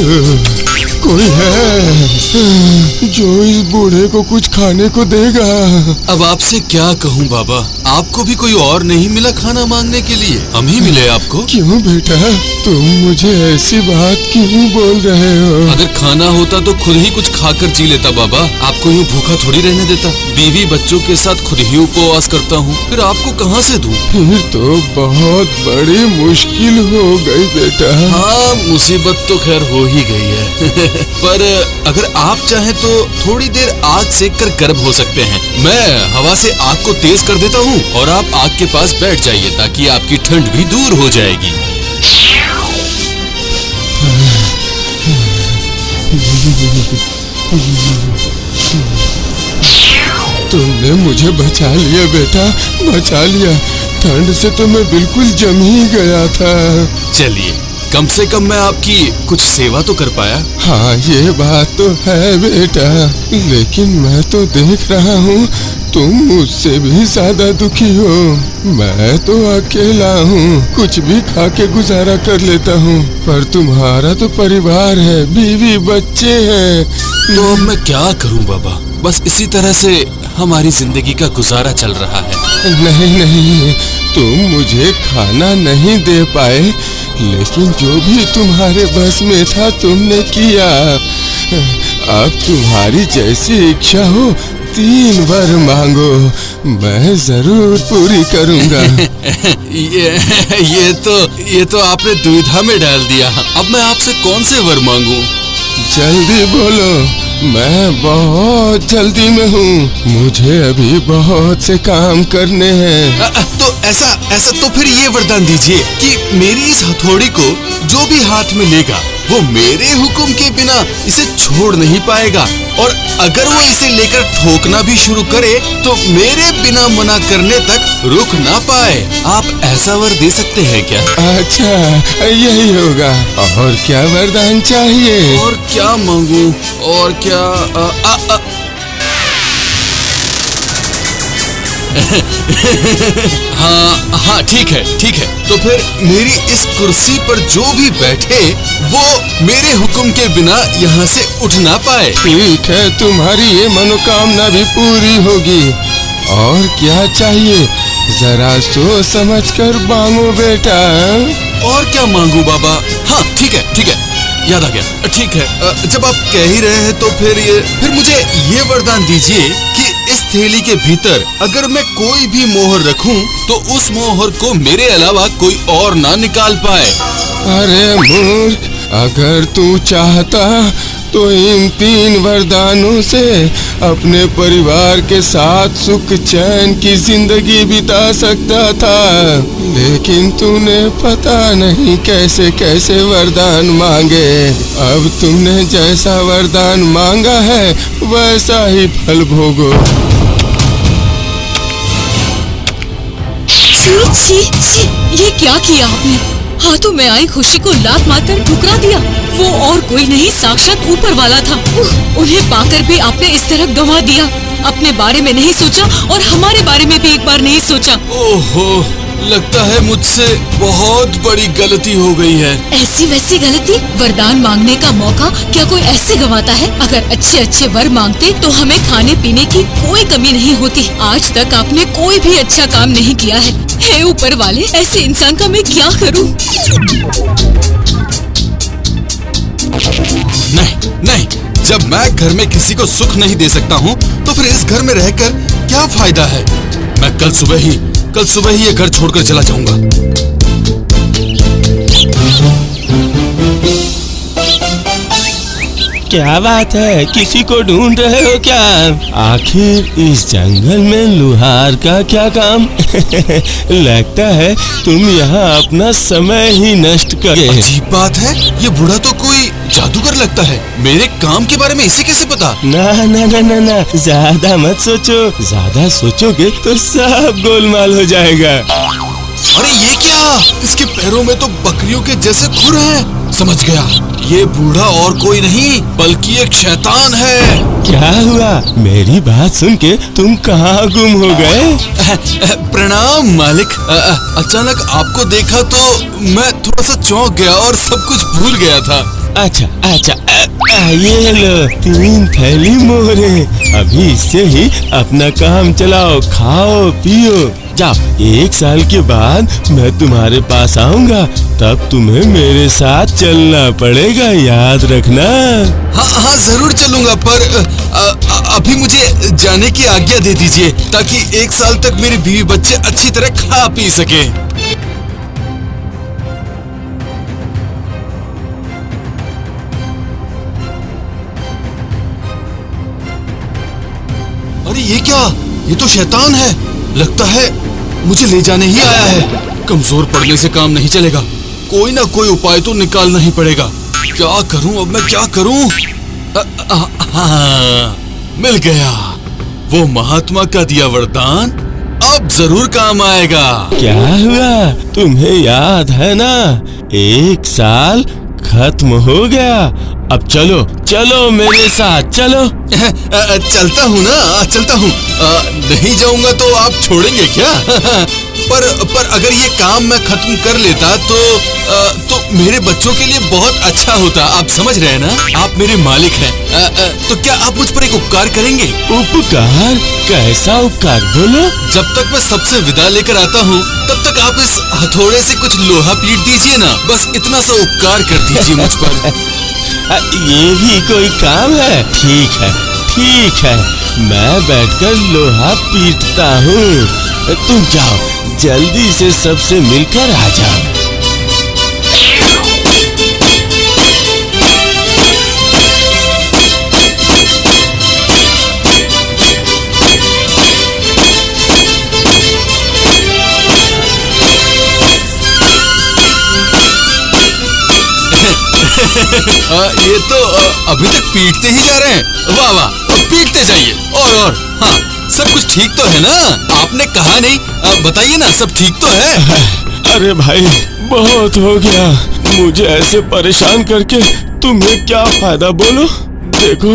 कोई है जो इस बूढ़े को कुछ खाने को देगा। अब आपसे क्या कहूँ बाबा, आपको भी कोई और नहीं मिला खाना मांगने के लिए? हम ही मिले आपको। क्यों बेटा, तुम मुझे ऐसी बात क्यों बोल रहे हो? अगर खाना होता तो खुद ही कुछ खाकर जी लेता बाबा, आपको यूँ भूखा थोड़ी रहने देता। बीवी बच्चों के साथ खुद ही उपवास करता हूँ, फिर आपको कहाँ से दूँ? फिर तो बहुत बड़ी मुश्किल हो गई बेटा। हाँ, मुसीबत तो खैर हो ही गई है पर अगर आप चाहें तो थोड़ी देर आग सेक कर गर्म हो सकते हैं। मैं हवा से आग को तेज कर देता हूँ और आप आग के पास बैठ जाइए ताकि आपकी ठंड भी दूर हो जाएगी। तुमने मुझे बचा लिया बेटा, बचा लिया। ठंड से तो मैं बिल्कुल जम ही गया था। चलिए, कम से कम मैं आपकी कुछ सेवा तो कर पाया। हाँ, ये बात तो है बेटा, लेकिन मैं तो देख रहा हूँ तुम मुझसे भी ज्यादा दुखी हो। मैं तो अकेला हूँ, कुछ भी खा के गुजारा कर लेता हूँ, पर तुम्हारा तो परिवार है, बीवी बच्चे हैं। तो अब मैं क्या करूँ बाबा, बस इसी तरह से हमारी जिंदगी का गुजारा चल रहा है। नहीं नहीं, तुम मुझे खाना नहीं दे पाए, लेकिन जो भी तुम्हारे बस में था तुमने किया। अब तुम्हारी जैसी इच्छा हो 3 वर मांगो, मैं जरूर पूरी करूंगा। ये तो आपने दुविधा में डाल दिया। अब मैं आपसे कौन से वर मांगूं? जल्दी बोलो, मैं बहुत जल्दी में हूँ, मुझे अभी बहुत से काम करने हैं। तो ऐसा तो फिर ये वरदान दीजिए कि मेरी इस हथौड़ी को जो भी हाथ में लेगा वो मेरे हुक्म के बिना इसे छोड़ नहीं पाएगा, और अगर वो इसे लेकर ठोकना भी शुरू करे तो मेरे बिना मना करने तक रुक ना पाए। आप ऐसा वर दे सकते हैं क्या? अच्छा, यही होगा। और क्या वरदान चाहिए? और क्या मांगूं? और क्या हाँ ठीक है। तो फिर मेरी इस कुर्सी पर जो भी बैठे वो मेरे हुक्म के बिना यहाँ से उठ ना पाए। ठीक है, तुम्हारी ये मनोकामना भी पूरी होगी। और क्या चाहिए, जरा सोच समझ कर मांगो बेटा। और क्या मांगू बाबा? हाँ ठीक है, याद आ गया। ठीक है, जब आप कह ही रहे हैं तो फिर मुझे ये वरदान दीजिए कि इस थैली के भीतर अगर मैं कोई भी मोहर रखूं तो उस मोहर को मेरे अलावा कोई और ना निकाल पाए। अरे मूर्ख, अगर तू चाहता तो इन 3 वरदानों से अपने परिवार के साथ सुख चैन की जिंदगी बिता सकता था, लेकिन तूने पता नहीं कैसे कैसे वरदान मांगे। अब तुमने जैसा वरदान मांगा है वैसा ही फल भोगो। छी, ये क्या किया आपने? हाथों में आई खुशी को लात मारकर ठुकरा दिया। वो और कोई नहीं, साक्षात ऊपर वाला था। उन्हें पाकर भी आपने इस तरह गंवा दिया। अपने बारे में नहीं सोचा और हमारे बारे में भी एक बार नहीं सोचा। ओहो, लगता है मुझसे बहुत बड़ी गलती हो गई है। ऐसी वैसी गलती? वरदान मांगने का मौका क्या कोई ऐसे गंवाता है? अगर अच्छे वर मांगते तो हमें खाने पीने की कोई कमी नहीं होती। आज तक आपने कोई भी अच्छा काम नहीं किया है। हे ऊपर वाले, ऐसे इंसान का मैं क्या करूं? नहीं, जब मैं घर में किसी को सुख नहीं दे सकता हूँ तो फिर इस घर में रहकर क्या फायदा है? मैं कल सुबह ही ये घर छोड़कर चला जाऊंगा। क्या बात है, किसी को ढूंढ रहे हो क्या? आखिर इस जंगल में लुहार का क्या काम? लगता है तुम यहाँ अपना समय ही नष्ट करे। अजीब बात है, ये बूढ़ा तो कोई जादूगर लगता है। मेरे काम के बारे में इसे कैसे पता? ना, ज्यादा मत सोचो। ज्यादा सोचोगे तो सब गोलमाल हो जाएगा। अरे ये क्या? इसके पैरों में तो बकरियों के जैसे खुर हैं। समझ गया, ये बूढ़ा और कोई नहीं बल्कि एक शैतान है। क्या हुआ? मेरी बात सुन के तुम कहाँ गुम हो गए? प्रणाम मालिक। अचानक आपको देखा तो मैं थोड़ा सा चौंक गया और सब कुछ भूल गया था। अच्छा अच्छा ये लो 3 थैली मोहरे। अभी इससे ही अपना काम चलाओ, खाओ पियो। जाओ, 1 साल के बाद मैं तुम्हारे पास आऊंगा, तब तुम्हें मेरे साथ चलना पड़ेगा, याद रखना। हाँ जरूर चलूंगा, पर अभी मुझे जाने की आज्ञा दे दीजिए, ताकि 1 साल तक मेरे बीवी बच्चे अच्छी तरह खा पी सके। अरे ये क्या? ये तो शैतान है। लगता है मुझे ले जाने ही आया है। कमजोर पड़ने से काम नहीं चलेगा, कोई ना कोई उपाय तो निकालना ही पड़ेगा। क्या करूं अब मैं, क्या करूं? हाँ, मिल गया। वो महात्मा का दिया वरदान अब जरूर काम आएगा। क्या हुआ, तुम्हें याद है ना? 1 साल खत्म हो गया। अब चलो चलो मेरे साथ चलो। चलता हूँ ना, चलता हूँ। नहीं जाऊंगा तो आप छोड़ेंगे क्या? पर अगर ये काम मैं खत्म कर लेता तो मेरे बच्चों के लिए बहुत अच्छा होता। आप समझ रहे हैं ना, आप मेरे मालिक हैं। तो क्या आप मुझ पर एक उपकार करेंगे? उपकार? कैसा उपकार, बोलो। जब तक मैं सबसे विदा लेकर आता हूँ, तब तक आप इस हथौड़े से कुछ लोहा पीट दीजिए ना। बस इतना सा उपकार कर दीजिए मुझ पर। ये भी कोई काम है? ठीक है, मैं बैठकर लोहा पीटता हूँ। तुम जाओ, जल्दी से सबसे मिलकर आ जाओ। ये तो अभी तक पीटते ही जा रहे हैं। वाह वाह, पीटते जाइए। और हाँ, सब कुछ ठीक तो है ना? आपने कहा नहीं, बताइए ना, सब ठीक तो है? अरे भाई, बहुत हो गया। मुझे ऐसे परेशान करके तुम्हें क्या फायदा, बोलो। देखो,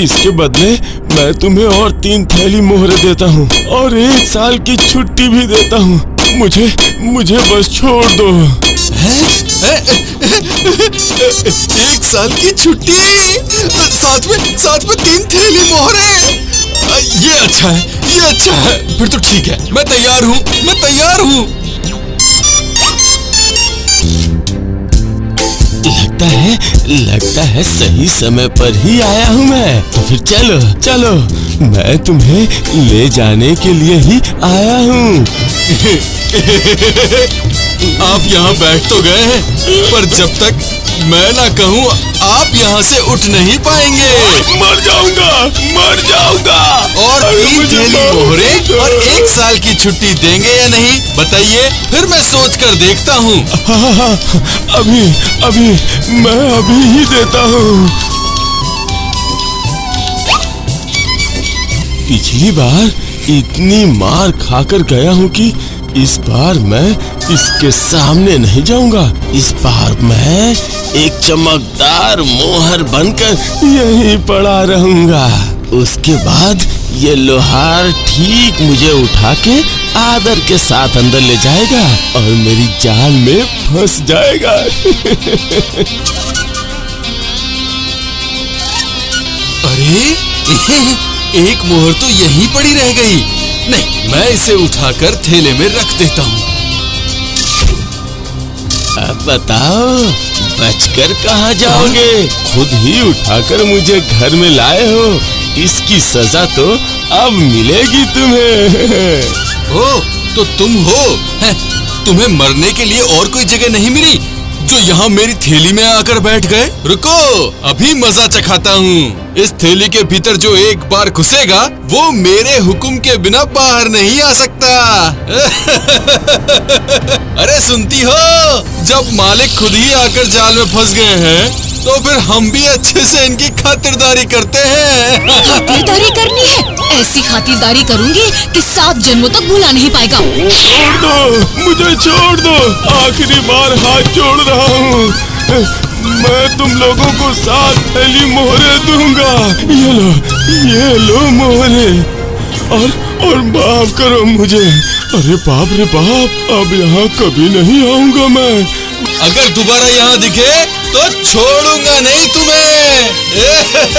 इसके बदले मैं तुम्हें और 3 थैली मोहरे देता हूँ और 1 साल की छुट्टी भी देता हूँ। मुझे बस छोड़ दो। 1 साल की छुट्टी, साथ में 3 थैली मोहरे। ये अच्छा है। फिर तो ठीक है, मैं तैयार हूँ। लगता है सही समय पर ही आया हूँ मैं। तो फिर चलो, मैं तुम्हें ले जाने के लिए ही आया हूँ। आप यहाँ बैठ तो गए हैं, पर जब तक मैं ना कहूँ आप यहाँ से उठ नहीं पाएंगे। मर जाऊंगा। और 3 थैली मोहरे और 1 साल की छुट्टी देंगे या नहीं, बताइए, फिर मैं सोच कर देखता हूँ। हाँ, मैं अभी ही देता हूँ। पिछली बार इतनी मार खाकर गया हूँ कि इस बार मैं इसके सामने नहीं जाऊंगा। इस बार मैं एक चमकदार मोहर बनकर यहीं पड़ा रहूंगा। उसके बाद ये लोहार ठीक मुझे उठा के आदर के साथ अंदर ले जाएगा और मेरी जाल में फंस जाएगा। अरे, एक मोहर तो यहीं पड़ी रह गई। नहीं, मैं इसे उठाकर थैले में रख देता हूँ। अब बताओ, बचकर कहाँ जाओगे? खुद ही उठाकर मुझे घर में लाए हो, इसकी सजा तो अब मिलेगी तुम्हें। ओ, तो तुम हो? तुम्हें मरने के लिए और कोई जगह नहीं मिली जो यहाँ मेरी थैली में आकर बैठ गए? रुको, अभी मजा चखाता हूँ। इस थैली के भीतर जो एक बार घुसेगा, वो मेरे हुक्म के बिना बाहर नहीं आ सकता। अरे सुनती हो, जब मालिक खुद ही आकर जाल में फंस गए हैं, तो फिर हम भी अच्छे से इनकी खातिरदारी करते हैं। खातिरदारी करनी है? ऐसी खातिरदारी करूंगी कि 7 जन्मों तक भुला नहीं पाएगा। छोड़ दो, मुझे छोड़ दो। आखिरी बार हाथ जोड़ रहा हूँ। मैं तुम लोगों को 7 थैली मोहरे दूंगा। ये लो मोहरे, और माफ करो मुझे। अरे बाप रे बाप, अब यहाँ कभी नहीं आऊंगा मैं। अगर दोबारा यहाँ दिखे तो छोड़ूंगा नहीं तुम्हें।